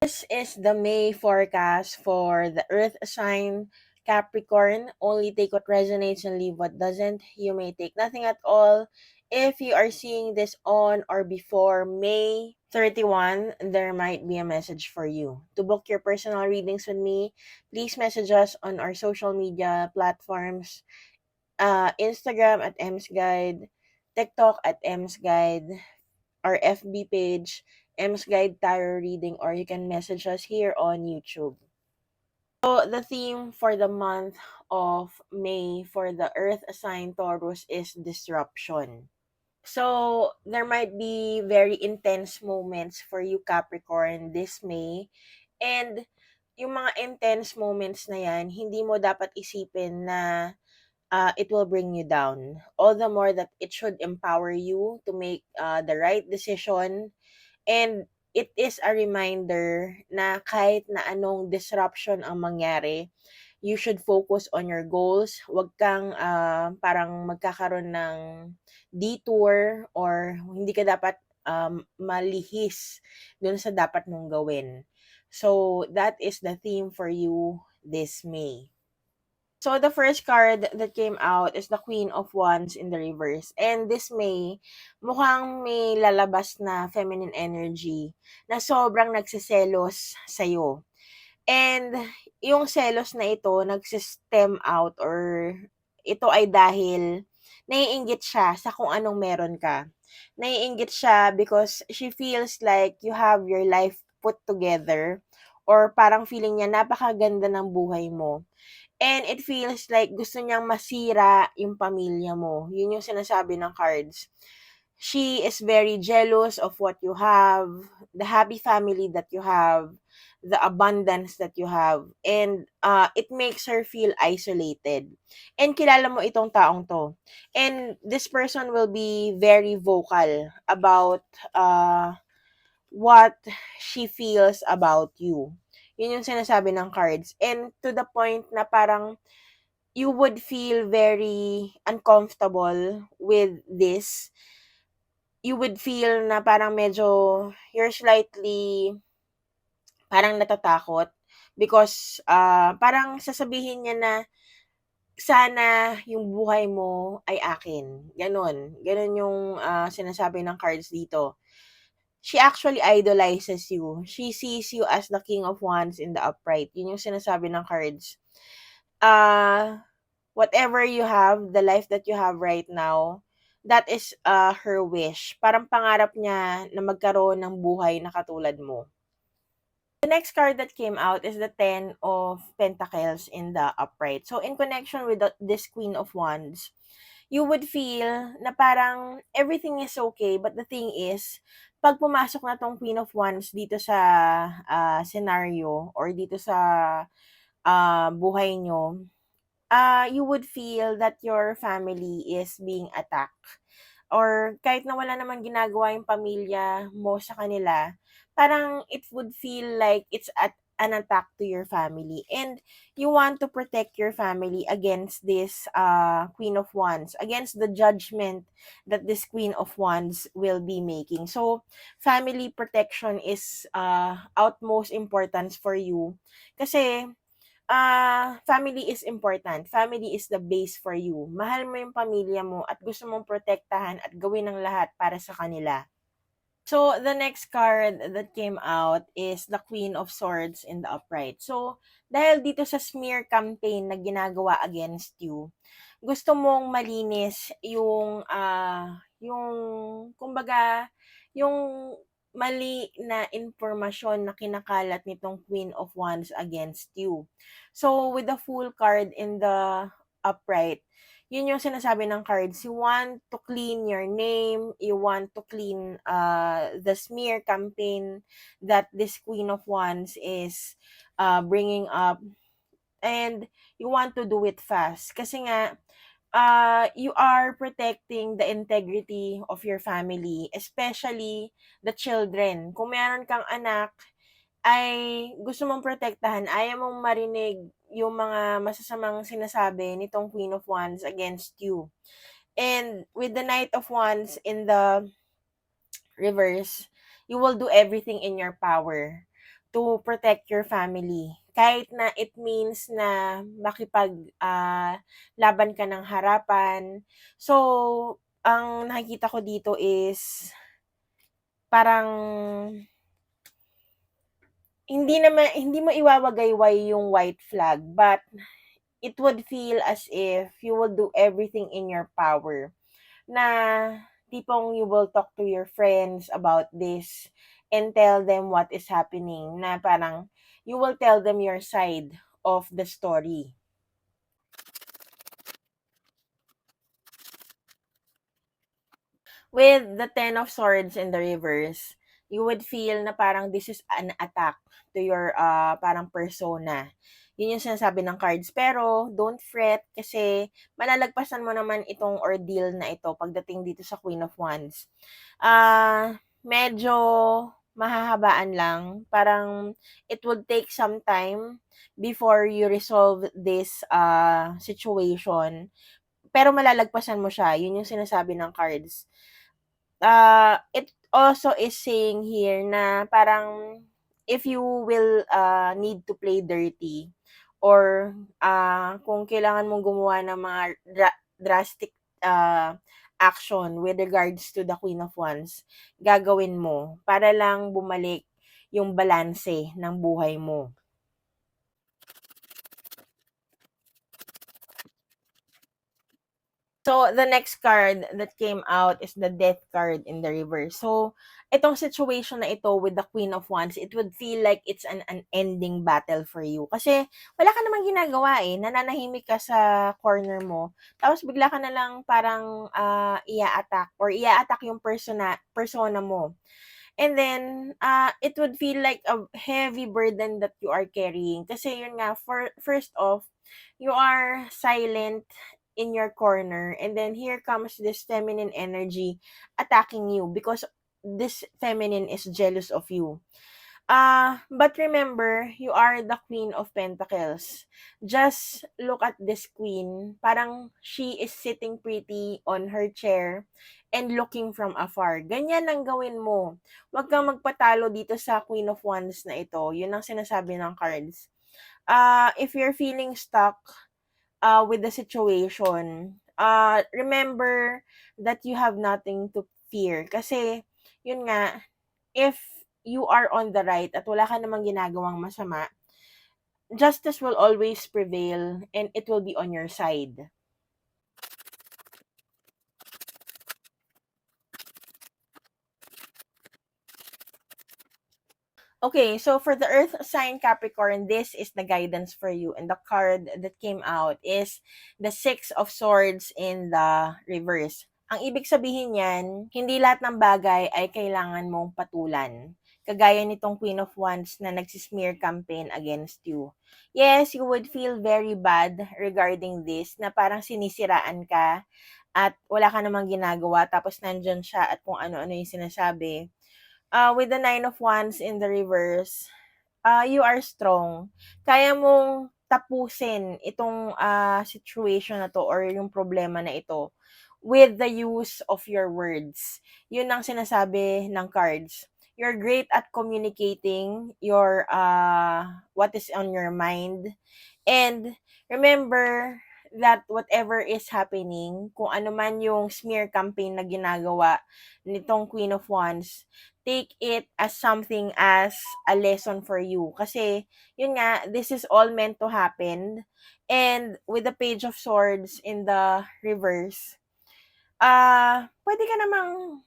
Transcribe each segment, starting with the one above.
This is the May forecast for the Earth sign Capricorn. Only take what resonates and leave what doesn't. You may take nothing at all. If you are seeing this on or before May 31, there might be a message for you. To book your personal readings with me, please message us on our social media platforms, Instagram at Ems Guide, TikTok at Ems Guide, our FB page, M's Guide Tarot Reading, or you can message us here on YouTube. So, the theme for the month of May for the Earth sign Taurus is disruption. So, there might be very intense moments for you, Capricorn, this May. And yung mga intense moments na yan, hindi mo dapat isipin na it will bring you down. All the more that it should empower you to make the right decision. And it is a reminder na kahit na anong disruption ang mangyari, you should focus on your goals. Huwag kang parang magkakaroon ng detour or hindi ka dapat malihis dun sa dapat mong gawin. So, that is the theme for you this May. So, the first card that came out is the Queen of Wands in the reverse. And this May, mukhang may lalabas na feminine energy na sobrang nagsiselos sa'yo. And yung selos na ito, nagsistem out or ito ay dahil naiinggit siya sa kung anong meron ka. Naiinggit siya because she feels like you have your life put together or parang feeling niya napakaganda ng buhay mo. And it feels like gusto niyang masira yung pamilya mo. Yun yung sinasabi ng cards. She is very jealous of what you have, the happy family that you have, the abundance that you have, and it makes her feel isolated. And kilala mo itong taong to. And this person will be very vocal about what she feels about you. Yun yung sinasabi ng cards. And to the point na parang you would feel very uncomfortable with this. You would feel na parang medyo you're slightly parang natatakot because parang sasabihin niya na sana yung buhay mo ay akin. Ganon. Ganon yung sinasabi ng cards dito. She actually idolizes you. She sees you as the King of Wands in the upright. Yun yung sinasabi ng cards. Whatever you have, the life that you have right now, that is her wish. Parang pangarap niya na magkaroon ng buhay na katulad mo. The next card that came out is the Ten of Pentacles in the upright. So, in connection with this Queen of Wands, you would feel na parang everything is okay, but the thing is, pag pumasok na tong Queen of Wands dito sa scenario or dito sa buhay nyo, you would feel that your family is being attacked. Or kahit na wala naman ginagawa yung pamilya mo sa kanila, parang it would feel like it's an attack to your family. And you want to protect your family against this Queen of Wands, against the judgment that this Queen of Wands will be making. So, family protection is utmost importance for you. Kasi, family is important. Family is the base for you. Mahal mo yung pamilya mo at gusto mong protektahan at gawin ng lahat para sa kanila. So, the next card that came out is the Queen of Swords in the upright. So, dahil dito sa smear campaign na ginagawa against you, gusto mong malinis yung kumbaga, yung mali na impormasyon na kinakalat nitong Queen of Wands against you. So, with the full card in the upright, yun yung sinasabi ng cards. You want to clean your name, you want to clean the smear campaign that this Queen of Wands is bringing up, and you want to do it fast. Kasi nga, you are protecting the integrity of your family, especially the children. Kung meron kang anak, ay gusto mong protektahan, ayaw mong marinig yung mga masasamang sinasabi nitong Queen of Wands against you. And with the Knight of Wands in the reverse, you will do everything in your power to protect your family. Kahit na it means na laban ka ng harapan. So, ang nakikita ko dito is parang hindi mo iwawagayway yung white flag, but it would feel as if you will do everything in your power na tipong you will talk to your friends about this and tell them what is happening, na parang you will tell them your side of the story. With the Ten of Swords in the reverse, you would feel na parang this is an attack to your parang persona. Yun yung sinasabi ng cards. Pero, don't fret kasi malalagpasan mo naman itong ordeal na ito pagdating dito sa Queen of Wands. Medyo mahahabaan lang. Parang it would take some time before you resolve this situation. Pero malalagpasan mo siya. Yun yung sinasabi ng cards. It also is saying here na parang if you will need to play dirty or kung kailangan mong gumawa ng mga drastic action with regards to the Queen of Wands, gagawin mo para lang bumalik yung balanse ng buhay mo. So, the next card that came out is the Death card in the reverse. So, itong situation na ito with the Queen of Wands, it would feel like it's an unending battle for you. Kasi, wala ka namang ginagawa eh. Nananahimik ka sa corner mo. Tapos, bigla ka na lang parang ia-attack or ia-attack yung persona mo. And then, it would feel like a heavy burden that you are carrying. Kasi yun nga, first off, you are silent in your corner, and then here comes this feminine energy attacking you because this feminine is jealous of you. But remember, you are the Queen of Pentacles. Just look at this queen. Parang she is sitting pretty on her chair and looking from afar. Ganyan ang gawin mo. Huwag kang magpatalo dito sa Queen of Wands na ito. Yun ang sinasabi ng cards. If you're feeling stuck with the situation, remember that you have nothing to fear. Kasi, yun nga, if you are on the right at wala ka namang ginagawang masama, justice will always prevail and it will be on your side. Okay, so for the Earth sign Capricorn, this is the guidance for you. And the card that came out is the Six of Swords in the reverse. Ang ibig sabihin yan, hindi lahat ng bagay ay kailangan mong patulan. Kagaya nitong Queen of Wands na nagsismear campaign against you. Yes, you would feel very bad regarding this, na parang sinisiraan ka at wala ka namang ginagawa, tapos nandyan siya at kung ano-ano yung sinasabi. With the Nine of Wands in the reverse, you are strong. Kaya mong tapusin itong situation na to or yung problema na ito with the use of your words. Yun ang sinasabi ng cards. You're great at communicating your what is on your mind. And remember that whatever is happening, kung ano man yung smear campaign na ginagawa nitong Queen of Wands, take it as something as a lesson for you. Kasi, yun nga, this is all meant to happen. And with the Page of Swords in the reverse, pwede ka namang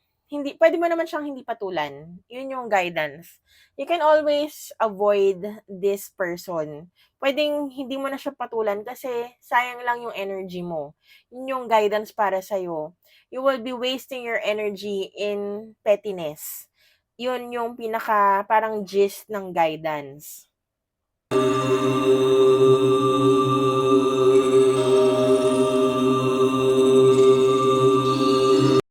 pwede mo naman siyang hindi patulan. Yun yung guidance. You can always avoid this person. Pwedeng hindi mo na siya patulan kasi sayang lang yung energy mo. Yun yung guidance para sa'yo. You will be wasting your energy in pettiness. Yun yung pinaka parang gist ng guidance.